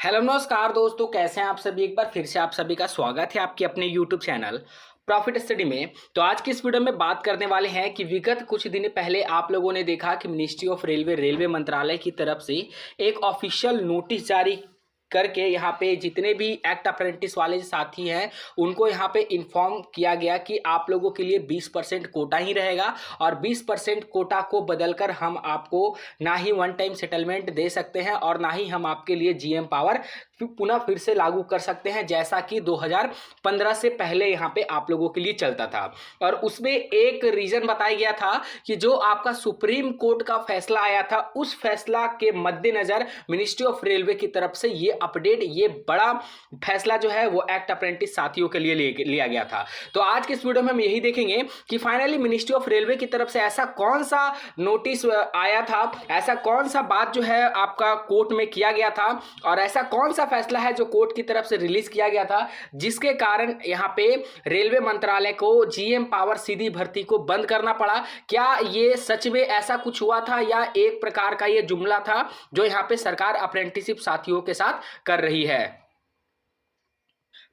Hello नमस्कार दोस्तों, कैसे हैं आप सभी। एक बार फिर से आप सभी का स्वागत है आपके अपने यूट्यूब चैनल प्रॉफिट स्टडी में। तो आज की इस वीडियो में बात करने वाले हैं कि विगत कुछ दिन पहले आप लोगों ने देखा कि मिनिस्ट्री ऑफ रेलवे मंत्रालय की तरफ से एक ऑफिशियल नोटिस जारी करके यहाँ पे जितने भी एक्ट अप्रेंटिस वाले साथी हैं उनको यहाँ पे इन्फॉर्म किया गया कि आप लोगों के लिए 20% कोटा ही रहेगा और 20% कोटा को बदलकर हम आपको ना ही वन टाइम सेटलमेंट दे सकते हैं और ना ही हम आपके लिए जीएम पावर पुनः फिर से लागू कर सकते हैं, जैसा कि 2015 से पहले यहाँ पे आप लोगों के लिए चलता था। और उसमें एक रीजन बताया गया था कि जो आपका सुप्रीम कोर्ट का फैसला आया था उस फैसला के मद्देनजर मिनिस्ट्री ऑफ रेलवे की तरफ से ये अपडेट, ये बड़ा फैसला जो है वो एक्ट अप्रेंटिस साथियों के लिए लिया गया था। तो आज के इस वीडियो में हम यही देखेंगे कि फाइनली मिनिस्ट्री ऑफ रेलवे की तरफ से ऐसा कौन सा नोटिस आया था, ऐसा कौन सा बात जो है आपका कोर्ट में किया गया था और ऐसा कौन सा फैसला है जो कोर्ट की तरफ से रिलीज किया गया था जिसके कारण यहाँ पे रेलवे मंत्रालय को जीएम पावर सीधी भर्ती को बंद करना पड़ा। क्या ये सच में ऐसा कुछ हुआ था या एक प्रकार का ये जुमला था जो यहाँ पे सरकार अप्रेंटिसशिप साथियों के साथ कर रही है।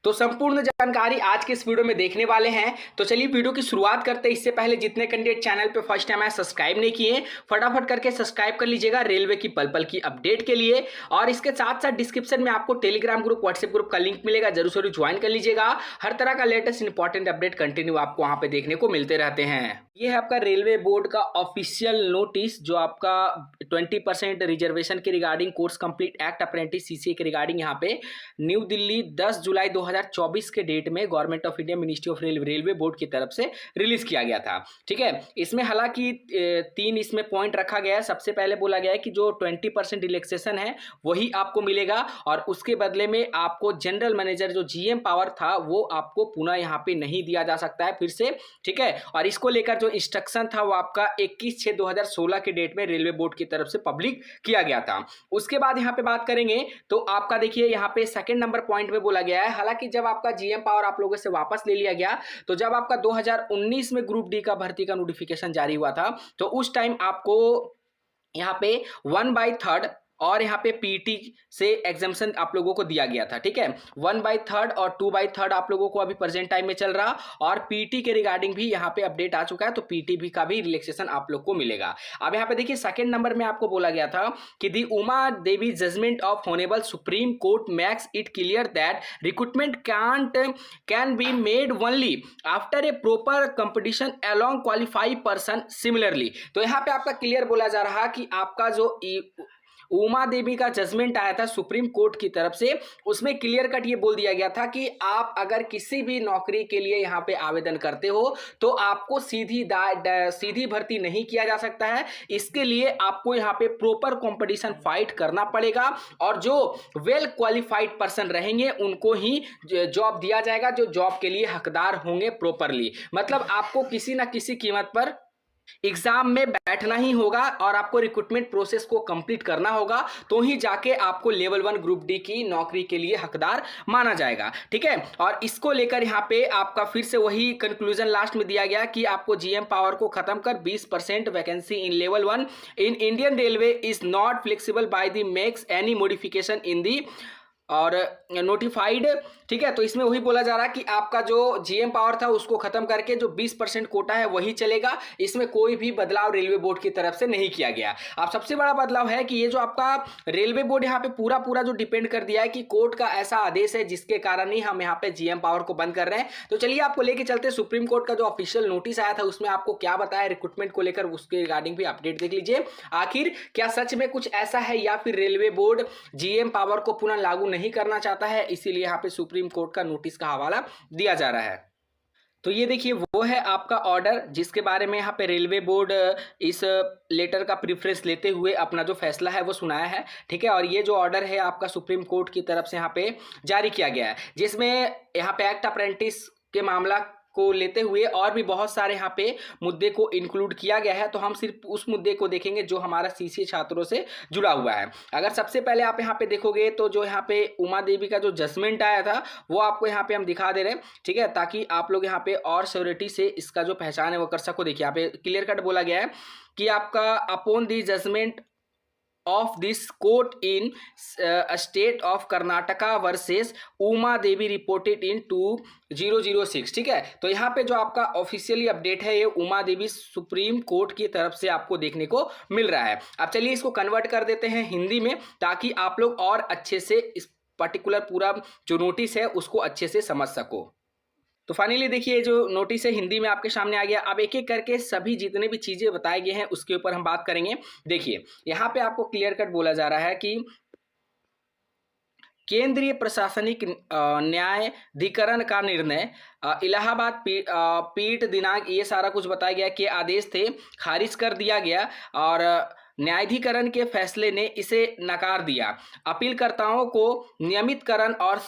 तो संपूर्ण जानकारी आज के इस वीडियो में देखने वाले हैं। तो चलिए वीडियो की शुरुआत करते हैं। इससे पहले जितने कैंडिडेट चैनल पे फर्स्ट टाइम आए सब्सक्राइब नहीं किए फटाफट करके सब्सक्राइब कर लीजिएगा रेलवे की पल पल की अपडेट के लिए। और इसके साथ साथ डिस्क्रिप्शन में आपको टेलीग्राम ग्रुप, व्हाट्सएप ग्रुप का लिंक मिलेगा, जरूर ज्वाइन कर लीजिएगा। हर तरह का लेटेस्ट इंपॉर्टेंट अपडेट कंटिन्यू आपको वहां पे देखने को मिलते रहते हैं। ये है आपका रेलवे बोर्ड का ऑफिशियल नोटिस जो आपका 20% रिजर्वेशन के regarding course complete act apprentice CCA के रिगार्डिंग यहाँ पे न्यू दिल्ली 10 जुलाई 2024 के डेट में government of India ministry of railway board की तरफ से रिलीज किया गया था। ठीक है, इसमें हालांकि 3 इसमें पॉइंट रखा गया है। सबसे पहले बोला गया है कि जो 20% रिलैक्सेशन है वही आपको मिलेगा और उसके बदले में आपको जनरल मैनेजर जो जीएम पावर था वो आपको पुनः यहाँ पे नहीं दिया जा सकता है फिर से। ठीक है, और इसको लेकर जो इंस्ट्रक्शन था वो आपका 21/6/2016 के डेट में रेलवे बोर्ड की तरफ से पब्लिक किया गया था। उसके बाद यहाँ पे बात करेंगे तो आपका देखिए यहाँ पे सेकंड नंबर पॉइंट में बोला गया है, हालांकि जब आपका जीएम पावर आप लोगों से वापस ले लिया गया तो जब आपका 2019 में ग्रुप डी का भर्ती का नोटिफिकेशन जारी हुआ था तो उस टाइम आपको यहाँ पे 1/3 और यहाँ पे पीटी से एग्जाम्पशन आप लोगों को दिया गया था। ठीक है, 1/3 और 2/3 आप लोगों को अभी प्रेजेंट टाइम में चल रहा और पीटी के रिगार्डिंग भी यहाँ पे अपडेट आ चुका है तो पीटी भी का भी रिलैक्सेशन आप लोग को मिलेगा। अब यहाँ पे देखिए सेकंड नंबर में आपको बोला गया था कि the Uma Devi judgment of honourable Supreme Court makes it clear that recruitment can be made only after a proper competition along qualified person similarly. तो यहाँ पे आपका क्लियर बोला जा रहा कि आपका जो उमा देवी का जजमेंट आया था सुप्रीम कोर्ट की तरफ से उसमें क्लियर कट ये बोल दिया गया था कि आप अगर किसी भी नौकरी के लिए यहाँ पे आवेदन करते हो तो आपको सीधी भर्ती नहीं किया जा सकता है। इसके लिए आपको यहाँ पे प्रॉपर कंपटीशन फाइट करना पड़ेगा और जो वेल क्वालिफाइड पर्सन रहेंगे उनको ही जॉब दिया जाएगा जो जॉब के लिए हकदार होंगे प्रॉपरली। मतलब आपको किसी ना किसी कीमत पर एग्जाम में बैठना ही होगा और आपको रिक्रूटमेंट प्रोसेस को कंप्लीट करना होगा तो ही जाके आपको लेवल 1 ग्रुप डी की नौकरी के लिए हकदार माना जाएगा। ठीक है, और इसको लेकर यहाँ पे आपका फिर से वही कंक्लूजन लास्ट में दिया गया कि आपको जीएम पावर को खत्म कर 20% vacancy in level 1 in Indian railway is not flexible by the makes any modification in the और नोटिफाइड। ठीक है, तो इसमें वही बोला जा रहा है कि आपका जो जीएम पावर था उसको खत्म करके जो 20% कोटा है वही चलेगा। इसमें कोई भी बदलाव रेलवे बोर्ड की तरफ से नहीं किया गया। अब सबसे बड़ा बदलाव है कि ये जो आपका रेलवे बोर्ड यहाँ पे पूरा जो डिपेंड कर दिया है कि कोर्ट का ऐसा आदेश है जिसके कारण ही हम यहाँ पे जीएम पावर को बंद कर रहे हैं। तो चलिए आपको लेके चलते सुप्रीम कोर्ट का जो ऑफिशियल नोटिस आया था उसमें आपको क्या बताया रिक्रूटमेंट को लेकर, उसके रिगार्डिंग भी अपडेट देख लीजिए। आखिर क्या सच में कुछ ऐसा है या फिर रेलवे बोर्ड जीएम पावर को पुनः लागू नहीं करना चाहता है, इसीलिए यहाँ पे सुप्रीम कोर्ट का नोटिस का हवाला दिया जा रहा है। तो ये देखिए वो है आपका ऑर्डर जिसके बारे में यहाँ पे रेलवे बोर्ड इस लेटर का प्रेफरेंस लेते हुए अपना जो फैसला है वो सुनाया है। ठीक है, और ये जो ऑर्डर है आपका सुप्रीम कोर्ट की तरफ से यहाँ पे जारी किया गया है जिसमें यहाँ पे एक्ट अप्रेंटिस के मामला को लेते हुए और भी बहुत सारे यहाँ पे मुद्दे को इंक्लूड किया गया है। तो हम सिर्फ उस मुद्दे को देखेंगे जो हमारा सीसीए छात्रों से जुड़ा हुआ है। अगर सबसे पहले आप यहाँ पे देखोगे तो जो यहाँ पे उमा देवी का जो जजमेंट आया था वो आपको यहाँ पे हम दिखा दे रहे हैं। ठीक है, ताकि आप लोग यहाँ पे और श्योरिटी से इसका जो पहचान है वो कर सको। देखिए यहाँ पे क्लियर कट बोला गया है कि आपका upon the judgment of this court in state of Karnataka versus Uma Devi reported in 2006। ठीक है, तो यहाँ पे जो आपका ऑफिशियली अपडेट है ये उमा देवी सुप्रीम कोर्ट की तरफ से आपको देखने को मिल रहा है। अब चलिए इसको कन्वर्ट कर देते हैं हिंदी में ताकि आप लोग और अच्छे से इस पर्टिकुलर पूरा जो नोटिस है उसको अच्छे से समझ सको। तो फाइनली देखिए जो नोटिस है हिंदी में आपके सामने आ गया। अब एक एक करके सभी जितने भी चीज़ें बताए गए हैं उसके ऊपर हम बात करेंगे। देखिए यहाँ पे आपको क्लियर कट बोला जा रहा है कि केंद्रीय प्रशासनिक न्यायाधिकरण का निर्णय इलाहाबाद पीठ दिनांक ये सारा कुछ बताया गया कि आदेश थे खारिज कर दिया गया और न्यायाधिकरण के फैसले ने इसे नकार दिया। अपीलकर्ताओं को नियमितकरण और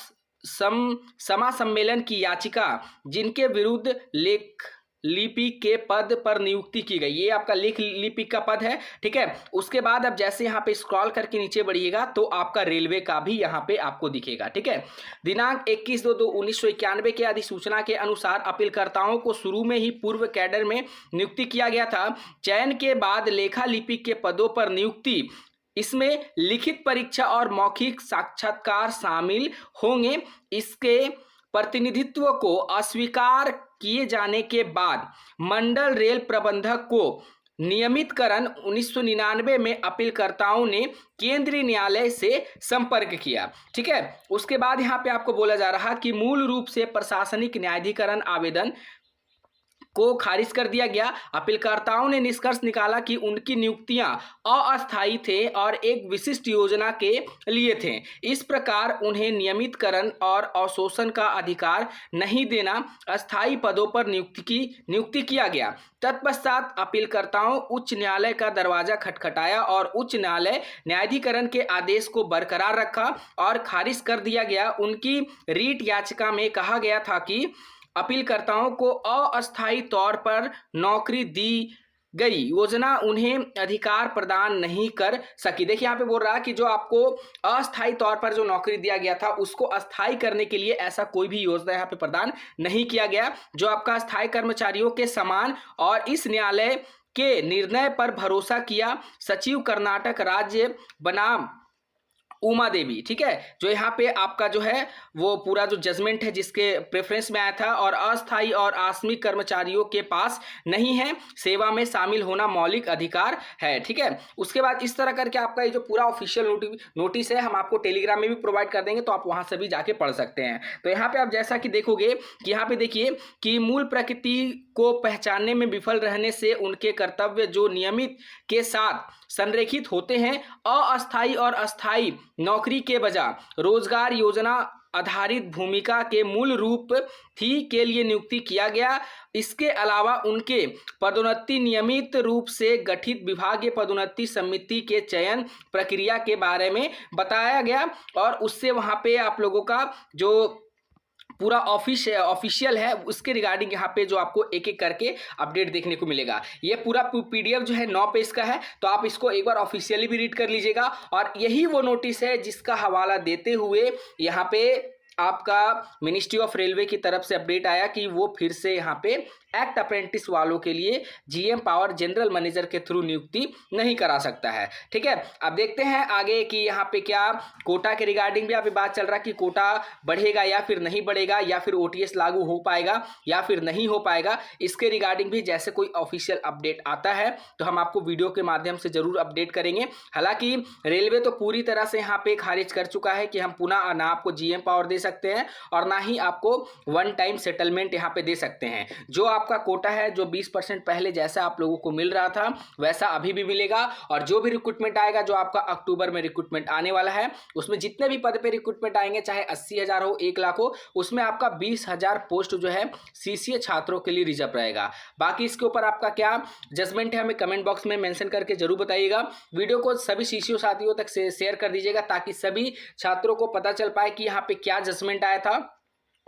समा सम्मेलन की याचिका जिनके विरुद्ध लेख लिपिक के पद पर नियुक्ति की गई, ये आपका लेख लिपिक का पद है। ठीक है, उसके बाद अब जैसे यहाँ पे स्क्रॉल करके नीचे बढ़िएगा तो आपका रेलवे का भी यहाँ पे आपको दिखेगा। ठीक है, दिनांक 21/2/1991 के अधिसूचना के अनुसार अपीलकर्ताओं को शुरू में ही पूर्व कैडर में नियुक्ति किया गया था। चयन के बाद लेखा लिपिक के पदों पर नियुक्ति, इसमें लिखित परीक्षा और मौखिक साक्षात्कार शामिल होंगे। इसके प्रतिनिधित्व को अस्वीकार किए जाने के बाद मंडल रेल प्रबंधक को नियमितकरण 1999 में अपीलकर्ताओं ने केंद्रीय न्यायालय से संपर्क किया। ठीक है, उसके बाद यहाँ पे आपको बोला जा रहा कि मूल रूप से प्रशासनिक न्यायाधिकरण आवेदन को खारिज कर दिया गया। अपीलकर्ताओं ने निष्कर्ष निकाला कि उनकी नियुक्तियां अस्थायी थे और एक विशिष्ट योजना के लिए थे। इस प्रकार उन्हें नियमितकरण और अवशोषण का अधिकार नहीं देना, अस्थायी पदों पर नियुक्ति किया गया। तत्पश्चात अपीलकर्ताओं उच्च न्यायालय का दरवाजा खटखटाया और उच्च न्यायालय न्यायाधिकरण के आदेश को बरकरार रखा और खारिज कर दिया गया। उनकी रीट याचिका में कहा गया था कि अपीलकर्ताओं को अस्थायी तौर पर नौकरी दी गई योजना उन्हें अधिकार प्रदान नहीं कर सकी। देखिए यहाँ पे बोल रहा है कि जो आपको अस्थायी तौर पर जो नौकरी दिया गया था उसको अस्थायी करने के लिए ऐसा कोई भी योजना यहाँ पे प्रदान नहीं किया गया जो आपका स्थायी कर्मचारियों के समान, और इस न्यायालय के निर्णय पर भरोसा किया सचिव कर्नाटक राज्य बनाम उमा देवी। ठीक है, जो यहाँ पे आपका जो है वो पूरा जो जजमेंट है जिसके प्रेफरेंस में आया था, और अस्थायी और आकस्मिक कर्मचारियों के पास नहीं है सेवा में शामिल होना मौलिक अधिकार है। ठीक है, उसके बाद इस तरह करके आपका ये जो पूरा ऑफिशियल नोटिस है हम आपको टेलीग्राम में भी प्रोवाइड कर देंगे, तो आप वहां से भी जाके पढ़ सकते हैं। तो यहाँ पे आप जैसा कि देखोगे कि यहाँ पे देखिए कि मूल प्रकृति को पहचानने में विफल रहने से उनके कर्तव्य जो नियमित के साथ संरेखित होते हैं, अस्थायी और अस्थायी नौकरी के बजाय रोजगार योजना आधारित भूमिका के मूल रूप थी के लिए नियुक्ति किया गया। इसके अलावा उनके पदोन्नति नियमित रूप से गठित विभागीय पदोन्नति समिति के चयन प्रक्रिया के बारे में बताया गया, और उससे वहां पे आप लोगों का जो पूरा ऑफिशियल है उसके रिगार्डिंग यहाँ पे जो आपको एक एक करके अपडेट देखने को मिलेगा। ये पूरा पीडीएफ जो है 9 पेज का है, तो आप इसको एक बार ऑफिशियली भी रीड कर लीजिएगा। और यही वो नोटिस है जिसका हवाला देते हुए यहाँ पे आपका मिनिस्ट्री ऑफ रेलवे की तरफ से अपडेट आया कि वो फिर से यहाँ पे एक्ट अप्रेंटिस वालों के लिए जीएम पावर जनरल मैनेजर के थ्रू नियुक्ति नहीं करा सकता है। ठीक है, अब देखते हैं आगे कि यहाँ पे क्या कोटा के रिगार्डिंग भी यहाँ पे बात चल रहा है कि कोटा बढ़ेगा या फिर नहीं बढ़ेगा, या फिर ओटीएस लागू हो पाएगा या फिर नहीं हो पाएगा। इसके रिगार्डिंग भी जैसे कोई ऑफिशियल अपडेट आता है तो हम आपको वीडियो के माध्यम से जरूर अपडेट करेंगे। हालांकि रेलवे तो पूरी तरह से यहाँ पे खारिज कर चुका है कि हम पुनः ना आपको जीएम पावर दे सकते हैं और ना ही आपको वन टाइम सेटलमेंट यहाँ पे दे सकते हैं। जो आपका कोटा है जो 20% पहले जैसा आप लोगों को मिल रहा था वैसा अभी भी मिलेगा, और जो भी रिक्रूटमेंट आएगा, जो आपका अक्टूबर में रिक्रूटमेंट आने वाला है, उसमें जितने भी पद पे रिक्रूटमेंट आएंगे, चाहे 80,000 हो 1 लाख हो, उसमें आपका 20,000 पोस्ट जो है सीसीए छात्रों के लिए रिजर्व रहेगा। बाकी इसके ऊपर आपका क्या जजमेंट है हमें कमेंट बॉक्स में मेंशन करके जरूर बताइएगा। वीडियो को सभी सीसीओ साथियों तक शेयर कर दीजिएगा ताकि सभी छात्रों को पता चल पाए कि यहाँ पे क्या जजमेंट आया था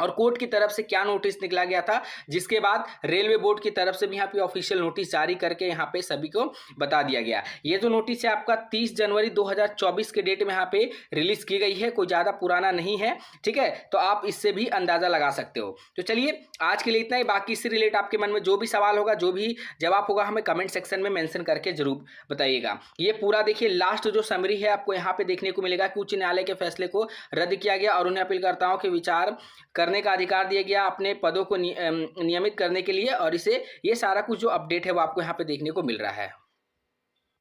और कोर्ट की तरफ से क्या नोटिस निकला गया था, जिसके बाद रेलवे बोर्ड की तरफ से भी यहाँ पे ऑफिशियल नोटिस जारी करके यहाँ पे सभी को बता दिया गया। ये जो नोटिस है आपका 30 जनवरी 2024 के डेट में यहाँ पे रिलीज की गई है, कोई ज़्यादा पुराना नहीं है, ठीक है। तो आप इससे भी अंदाज़ा लगा सकते हो। तो चलिए आज के लिए इतना ही। बाकी इससे रिलेटेड आपके मन में जो भी सवाल होगा, जो भी जवाब होगा, हमें कमेंट सेक्शन में मेंशन करके जरूर बताइएगा। ये पूरा देखिए लास्ट जो समरी है आपको यहाँ पे देखने को मिलेगा कि उच्च न्यायालय के फैसले को रद्द किया गया और उन्हें अपीलकर्ताओं के विचार करने का अधिकार दिया गया अपने पदों को नियमित करने के लिए, और इसे ये सारा कुछ जो अपडेट है वो आपको यहाँ पे देखने को मिल रहा है।